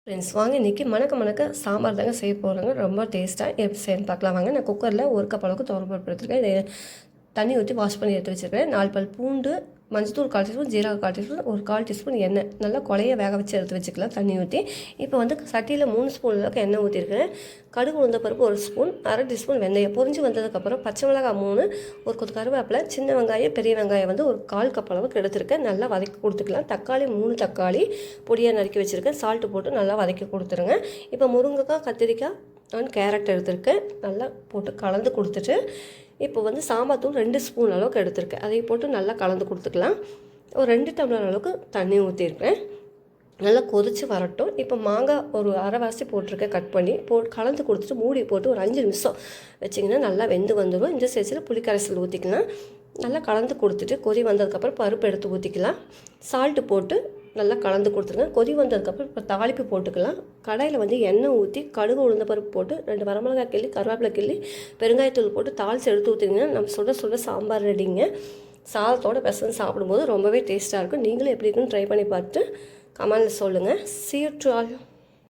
Friends வாங்க இன்றைக்கி மணக்க மணக்க சாம்பார் தாங்க செய்ய போகிறாங்க. ரொம்ப டேஸ்ட்டாக எப்படி செய்யணும்னு பார்க்கலாம் வாங்க. நான் குக்கரில் 1 கப் அளவுக்கு துவரம்பருப்பு எடுத்துருக்கேன். இதை தண்ணி ஊற்றி வாஷ் பண்ணி எடுத்து வச்சுருக்கேன். 4 பல் பூண்டு, மஞ்சத்தூள் 1/4 டீஸ்பூன், ஜீரகம் 1/4 டீஸ்பூன், ஒரு 1/4 டீஸ்பூன் எண்ணெய் நல்லா குழைய வேக வச்சு எடுத்து வச்சுக்கலாம் தண்ணி ஊற்றி. இப்போ வந்து சட்டியில் 3 ஸ்பூன் அளவுக்கு எண்ணெய் ஊற்றிருக்கிறேன். கடுகு உளுந்த பருப்பு 1 ஸ்பூன், 1/2 டீஸ்பூன் வெந்தயம் பொரிஞ்சு வந்ததுக்கப்புறம் பச்சை மிளகாய் 3, ஒரு கொத்து கருவேப்பிலை, சின்ன வெங்காயம் பெரிய வெங்காயம் வந்து ஒரு 1/4 கப் அளவுக்கு எடுத்துருக்கேன். நல்லா வதக்கி கொடுத்துக்கலாம். தக்காளி 3 தக்காளி பொடியாக நறுக்கி வச்சுருக்கேன். சால்ட்டு போட்டு நல்லா வதக்கி கொடுத்துருங்க. இப்போ முருங்கைக்காய், கத்திரிக்காய், கேரட் எடுத்துருக்கேன். நல்லா போட்டு கலந்து கொடுத்துட்டு இப்போ வந்து சாம்பார் தூள் 2 ஸ்பூன் அளவுக்கு எடுத்துருக்கேன். அதை போட்டு நல்லா கலந்து கொடுத்துக்கலாம். ஒரு 2 டம்ளர் அளவுக்கு தண்ணி ஊற்றிருக்கேன். நல்லா கொதித்து வரட்டும். இப்போ மாங்காய் ஒரு அரைவாசி போட்டிருக்கேன், கட் பண்ணி கலந்து கொடுத்துட்டு மூடி போட்டு ஒரு 5 நிமிஷம் வச்சிங்கன்னா நல்லா வெந்து வந்துடும். இந்த ஸ்டேஜில் புளிக்கரைசல் ஊற்றிக்கலாம். நல்லா கலந்து கொடுத்துட்டு கொதி வந்ததுக்கப்புறம் பருப்பு எடுத்து ஊற்றிக்கலாம். சால்ட்டு போட்டு நல்லா கலந்து கொடுத்துருங்க. கொதி வந்ததுக்கப்புறம் இப்போ தாளிப்பு போட்டுக்கலாம். கடாயில் வந்து எண்ணெய் ஊற்றி கடுகு உளுந்த பருப்பு போட்டு 2 வரமிளகாய் கிள்ளி, கருவேப்பிலை கிள்ளி, பெருங்காயத்தூள் போட்டு தாளித்து எடுத்து ஊற்றிங்கன்னா நம்ம சுட சாம்பார் ரெடிங்க. சாதத்தோடு பெசஞ்சு சாப்பிடும்போது ரொம்பவே டேஸ்ட்டாக இருக்கும். நீங்களும் எப்படி இருக்குன்னு ட்ரை பண்ணி பார்த்துட்டு கமெண்டில் சொல்லுங்கள். See you to all.